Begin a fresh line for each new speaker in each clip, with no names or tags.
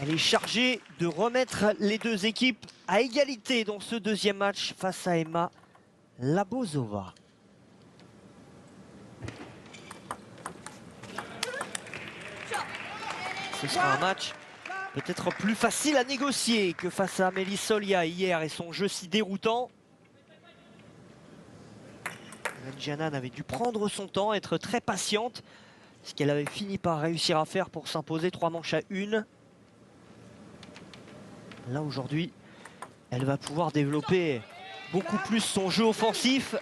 Elle est chargée de remettre les deux équipes à égalité dans ce deuxième match face à Emma Labozova. Ce sera un match peut-être plus facile à négocier que face à Amélie Solia hier et son jeu si déroutant. Jianan avait dû prendre son temps, être très patiente, ce qu'elle avait fini par réussir à faire pour s'imposer 3 manches à 1. Là aujourd'hui, elle va pouvoir développer beaucoup plus son jeu offensif.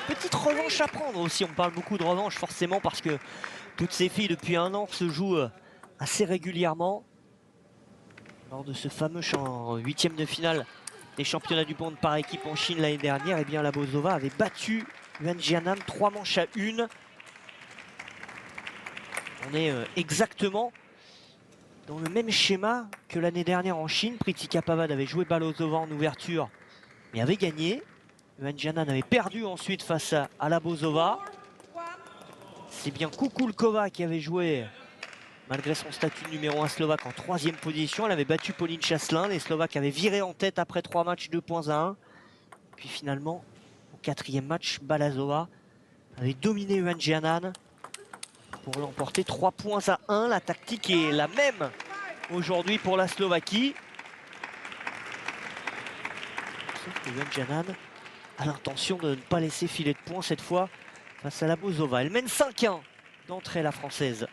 Petite revanche à prendre aussi, on parle beaucoup de revanche forcément parce que toutes ces filles depuis un an se jouent assez régulièrement. Lors de ce fameux 8e de finale des championnats du monde par équipe en Chine l'année dernière, et bien Labozova avait battu Yuan Jianan 3 manches à 1. On est exactement dans le même schéma que l'année dernière en Chine. Priti Kapavad avait joué Balozova en ouverture mais avait gagné. Yuan Jianan avait perdu ensuite face à Labozova. C'est bien Kukulkova qui avait joué, malgré son statut de numéro 1 slovaque, en 3e position. Elle avait battu Pauline Chaslin. Les Slovaques avaient viré en tête après 3 matchs, 2 points à 1. Puis finalement, au 4e match, Balazova avait dominé Yuan Jianan pour l'emporter 3 points à 1. La tactique est la même aujourd'hui pour la Slovaquie. Sauf que Yuan Jianan a l'intention de ne pas laisser filer de points cette fois face à Labozova. Elle mène 5-1 d'entrée, la française.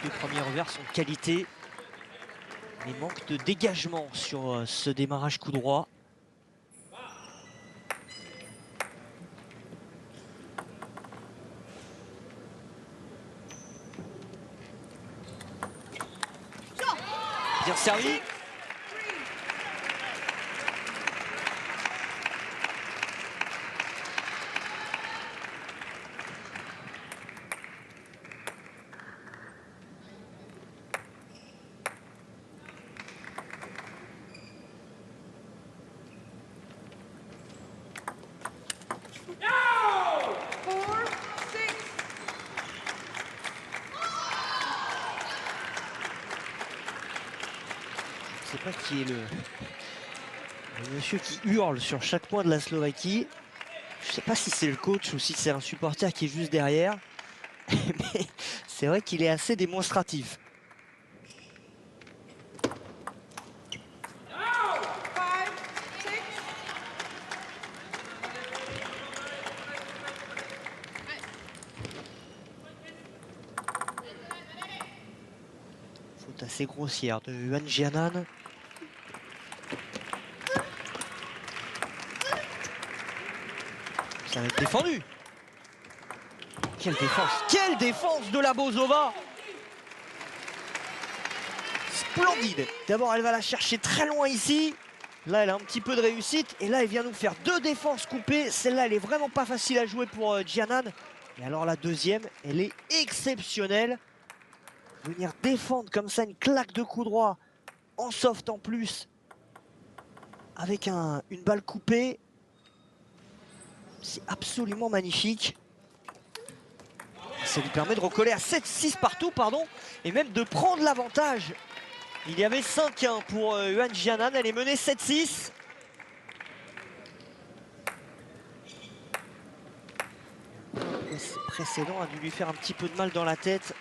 Les 2 premiers revers sont de qualité, mais manque de dégagement sur ce démarrage coup droit. Bien servi. Je ne sais pas qui est le monsieur qui hurle sur chaque point de la Slovaquie. Je ne sais pas si c'est le coach ou si c'est un supporter qui est juste derrière. Mais c'est vrai qu'il est assez démonstratif. Faute assez grossière de Yuan Jianan. Ça va être défendu. Quelle défense! Quelle défense de Labozova! Splendide! D'abord, elle va la chercher très loin ici. Là, elle a un petit peu de réussite. Et là, elle vient nous faire 2 défenses coupées. Celle-là, elle est vraiment pas facile à jouer pour Jianan. Et alors, la deuxième, elle est exceptionnelle. Venir défendre comme ça une claque de coup droit, en soft en plus, avec une balle coupée. C'est absolument magnifique. Ça lui permet de recoller à 7-6 partout, pardon, et même de prendre l'avantage. Il y avait 5-1 pour Yuan Jianan, elle est menée 7-6. Le précédent a dû lui faire un petit peu de mal dans la tête.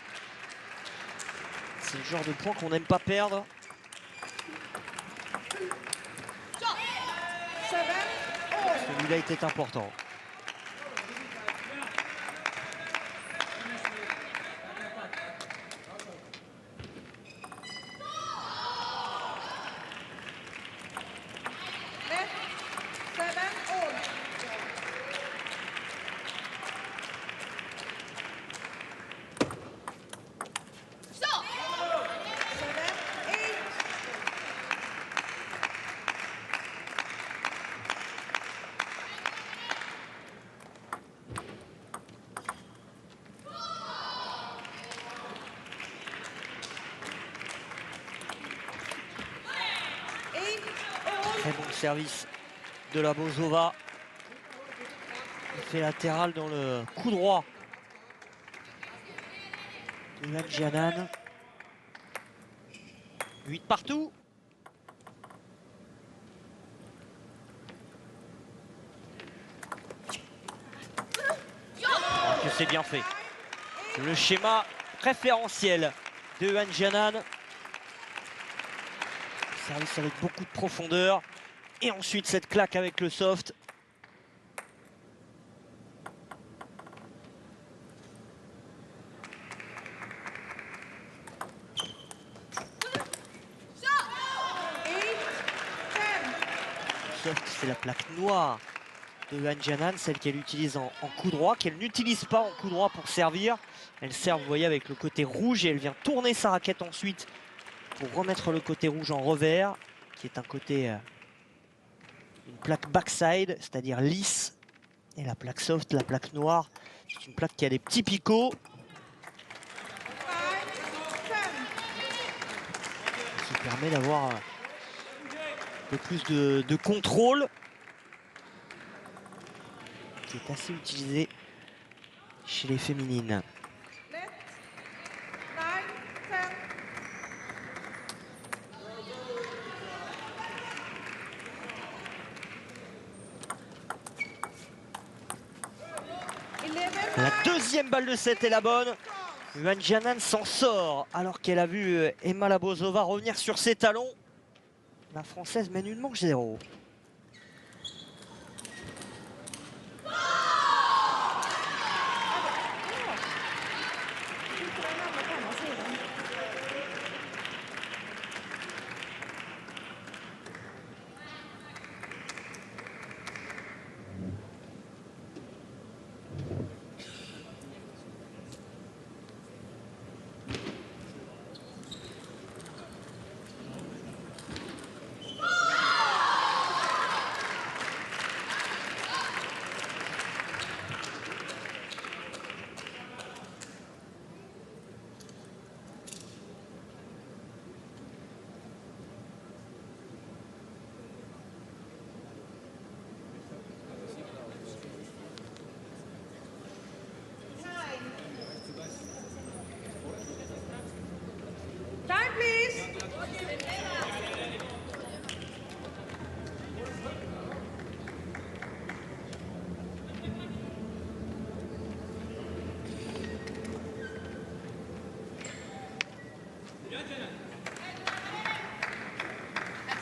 C'est le genre de point qu'on n'aime pas perdre. Celui-là était important. service de la Bozova. Effet latéral dans le coup droit de Vanjanan. 8 partout. Que c'est bien fait. Le schéma préférentiel de Vanjanan. Service avec beaucoup de profondeur. Et ensuite cette claque avec le soft. Soft, c'est la plaque noire de Vanjanan, celle qu'elle utilise en coup droit, qu'elle n'utilise pas en coup droit pour servir. Elle sert, vous voyez, avec le côté rouge et elle vient tourner sa raquette ensuite pour remettre le côté rouge en revers, qui est un côté, une plaque backside, c'est-à-dire lisse. Et la plaque soft, la plaque noire, c'est une plaque qui a des petits picots. Qui permet d'avoir un peu plus de contrôle, qui est assez utilisé chez les féminines. La deuxième balle de 7 est la bonne. Vanjanan s'en sort alors qu'elle a vu Emma Labozova revenir sur ses talons. La Française mène une manche 0.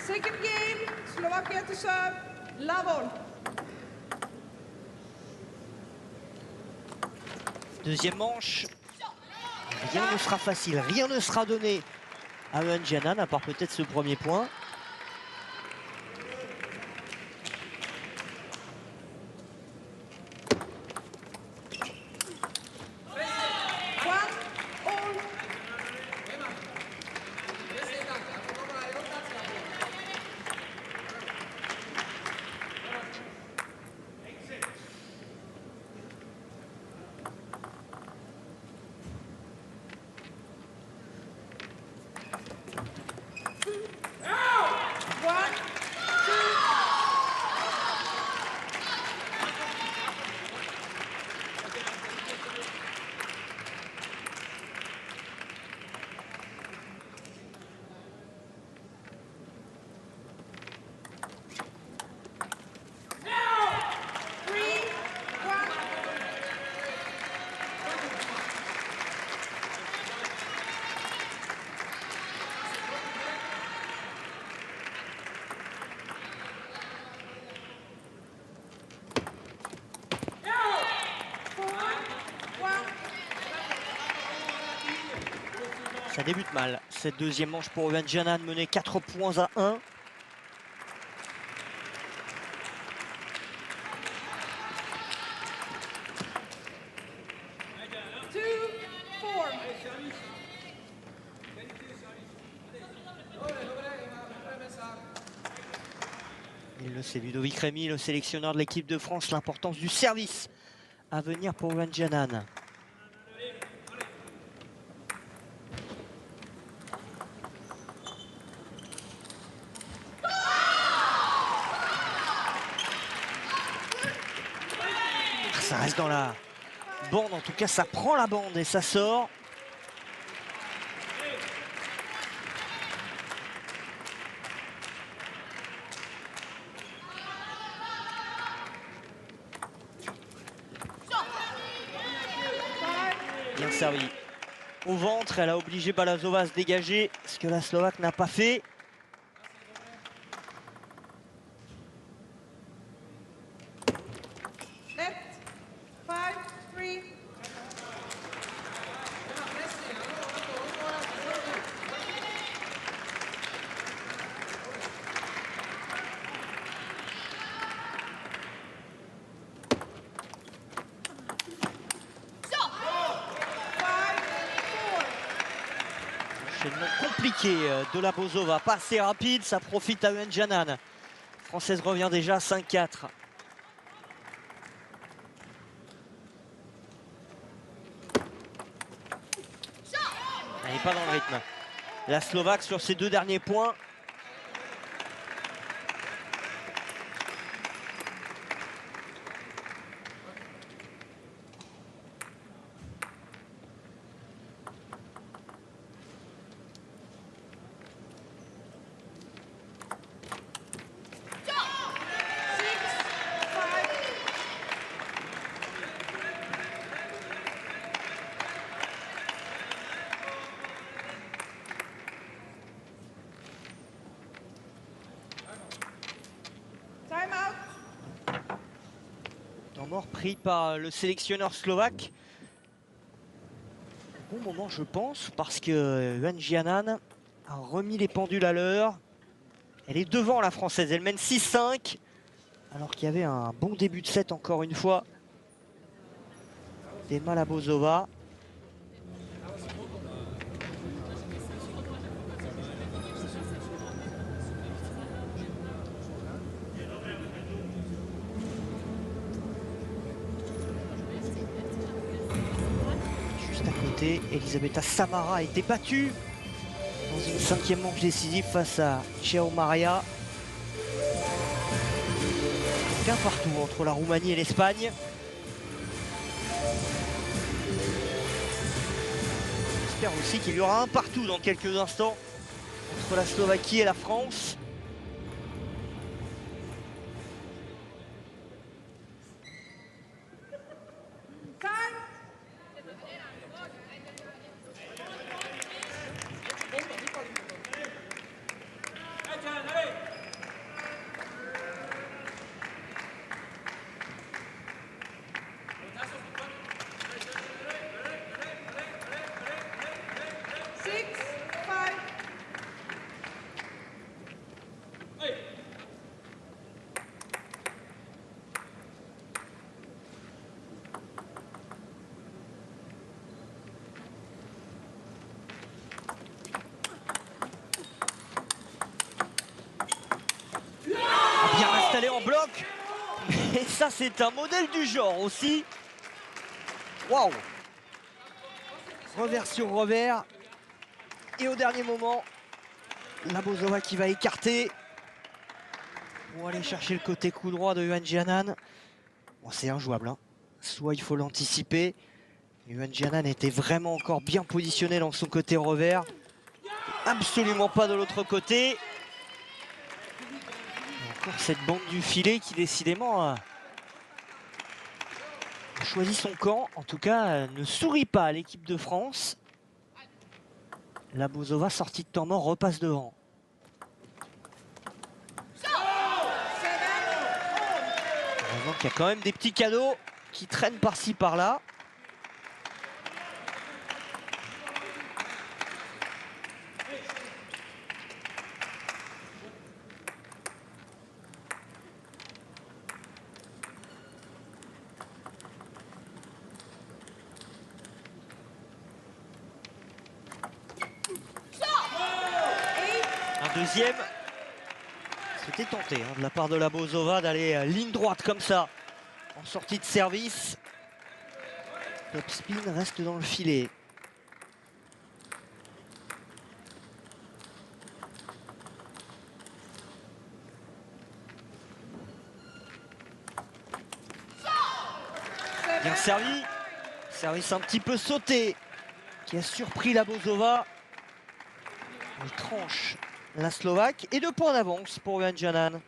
Second game, Slovakia to serve, Lavon.
Deuxième manche. Rien ne sera facile, rien ne sera donné à Vanjanan, à part peut-être ce premier point. Ça débute mal, cette deuxième manche pour Vanjanan, menée 4 points à 1. Il le sait, Ludovic Rémy, le sélectionneur de l'équipe de France, l'importance du service à venir pour Vanjanan. Ça reste dans la bande, en tout cas ça prend la bande et ça sort. Bien servi. Au ventre, elle a obligé Balazova à se dégager, ce que la Slovaque n'a pas fait.
Net. 5-3.
Enchaînement compliqué de la Bozova, pas assez rapide, ça profite à Yuan Jianan. Française revient déjà à 5-4. Elle n'est pas dans le rythme. La Slovaque sur ses 2 derniers points.
Time out.
Temps mort pris par le sélectionneur slovaque. Bon moment je pense parce que Yuan Jianan a remis les pendules à l'heure. Elle est devant la Française, elle mène 6-5 alors qu'il y avait un bon début de set encore une fois d'Emma Labozova. Juste à côté, Elisabetta Samara a été battue dans une 5e manche décisive face à Chiao Maria. Un partout entre la Roumanie et l'Espagne. J'espère aussi qu'il y aura un partout dans quelques instants entre la Slovaquie et la France.
Time. Six, 5.
Bien installé en bloc. Et ça, c'est un modèle du genre aussi. Waouh! Revers sur revers. Et au dernier moment, la Bozova qui va écarter pour aller chercher le côté coup droit de Yuan Jianan. Bon, c'est injouable, hein. Soit il faut l'anticiper. Yuan Jianan était vraiment encore bien positionné dans son côté revers. Absolument pas de l'autre côté. Et encore cette bande du filet qui décidément a choisi son camp. En tout cas, ne sourit pas à l'équipe de France. La Bozova, sortie de temps mort, repasse devant. Heureusement qu'il y a quand même des petits cadeaux qui traînent par-ci par-là. Un deuxième. C'était tenté hein, de la part de la Bozova d'aller ligne droite comme ça en sortie de service. Top spin reste dans le filet. Bien servi. Service un petit peu sauté qui a surpris la Bozova. Elle tranche la Slovaque et 2 points d'avance pour Yuan Jianan.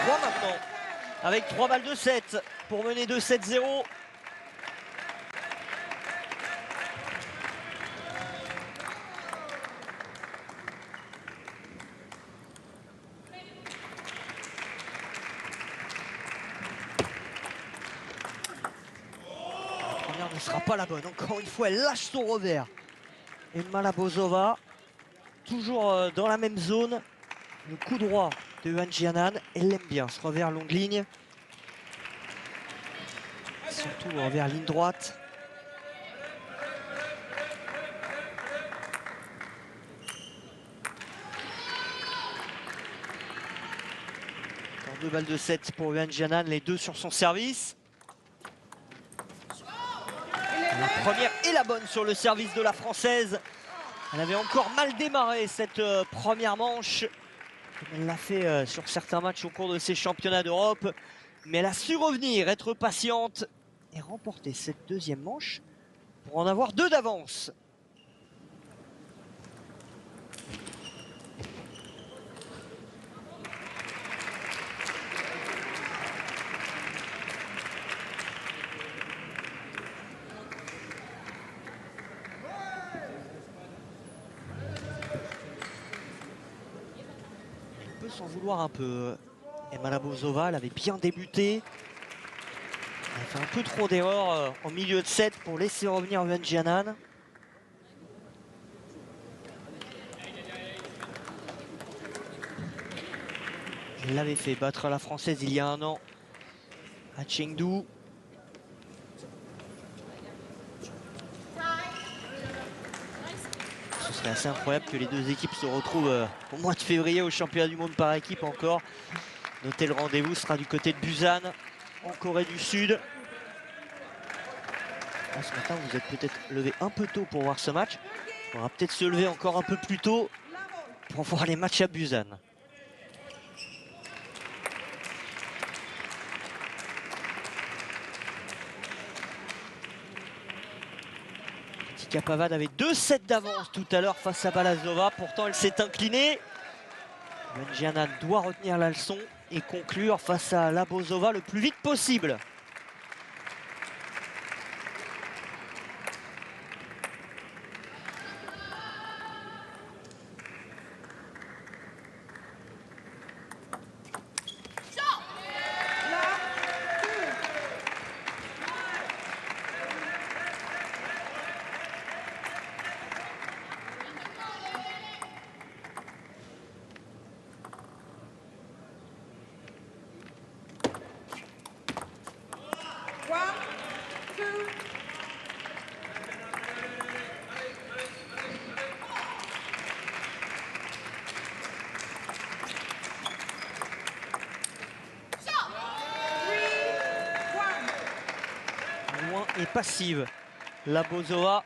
Maintenant, avec 3 balles de 7 pour mener 2-7-0. La première ne sera pas la bonne. Encore une fois, elle lâche son revers. Emma Labozova, toujours dans la même zone. Le coup droit de Yuan Jianan, elle l'aime bien, ce revers longue ligne. Surtout le revers ligne droite. Encore 2 balles de 7 pour Yuan Jianan, les deux sur son service. La première est la bonne sur le service de la Française. Elle avait encore mal démarré cette première manche. Elle l'a fait sur certains matchs au cours de ces championnats d'Europe. Mais elle a su revenir, être patiente et remporter cette deuxième manche pour en avoir 2 d'avance. On peut s'en vouloir un peu. Emma Labozova, elle avait bien débuté. Elle a fait un peu trop d'erreurs en milieu de set pour laisser revenir Yuan Jianan. Elle l'avait fait battre la Française il y a un an à Chengdu. Ce serait assez incroyable que les deux équipes se retrouvent au mois de février au championnat du monde par équipe encore. Notez, le rendez-vous sera du côté de Busan, en Corée du Sud. Là, ce matin, vous êtes peut-être levé un peu tôt pour voir ce match. Il faudra peut-être se lever encore un peu plus tôt pour voir les matchs à Busan. Pavad avait 2 sets d'avance tout à l'heure face à Balazova. Pourtant, elle s'est inclinée. Yuan Jianan doit retenir la leçon et conclure face à Labozova le plus vite possible. Loin et passive, Labozova.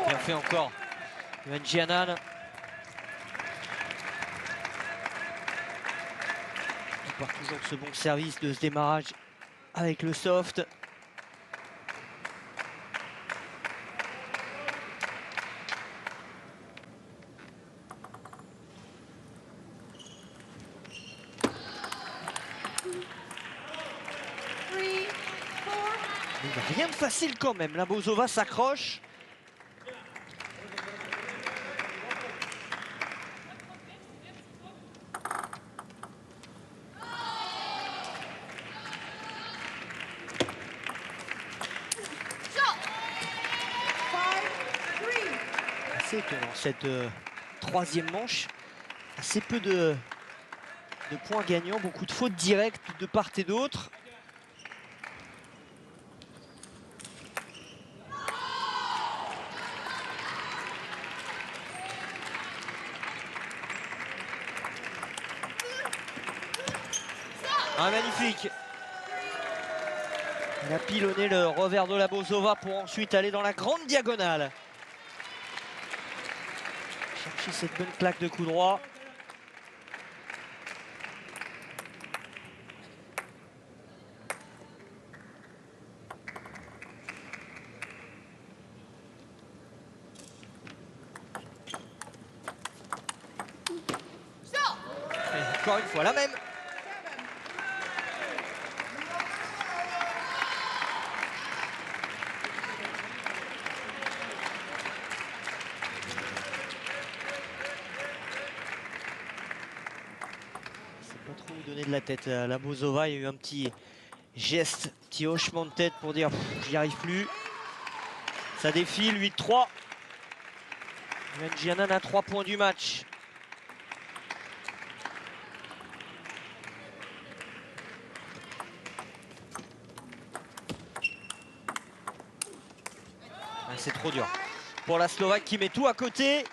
Bien fait encore Yuan Jianan. Il part toujours de ce bon service, de ce démarrage avec le soft. Il n'y a rien de facile quand même. Labozova s'accroche. assez étonnant cette troisième manche. Assez peu de points gagnants, beaucoup de fautes directes de part et d'autre. Ah, magnifique! Elle a pilonné le revers de la Bozova pour ensuite aller dans la grande diagonale. Chercher cette bonne claque de coup droit. Et encore une fois la même. Pas trop lui donner de la tête à la Bozova. Il y a eu un petit geste, petit hochement de tête pour dire j'y arrive plus. Ça défile, 8-3. Yuan Jianan a 3 points du match. Ah, c'est trop dur pour la Slovaque qui met tout à côté.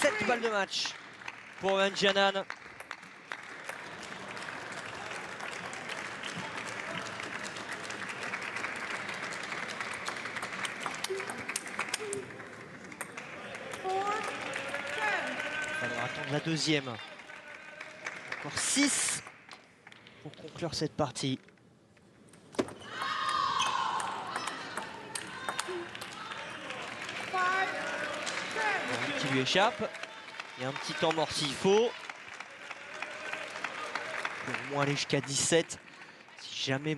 Sept balles de match pour Yuan Jianan. Il va falloir attendre la deuxième. Encore 6 pour conclure cette partie. Qui lui échappe. Il y a un petit temps mort s'il faut. Pour au moins aller jusqu'à 17. Si jamais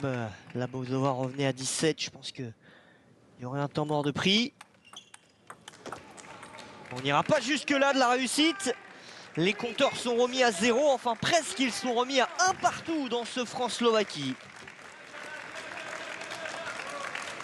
la Bozova revenait à 17, je pense qu'il y aurait un temps mort de prix. On n'ira pas jusque-là de la réussite. Les compteurs sont remis à 0. Enfin, presque, ils sont remis à 1 partout dans ce France-Slovaquie.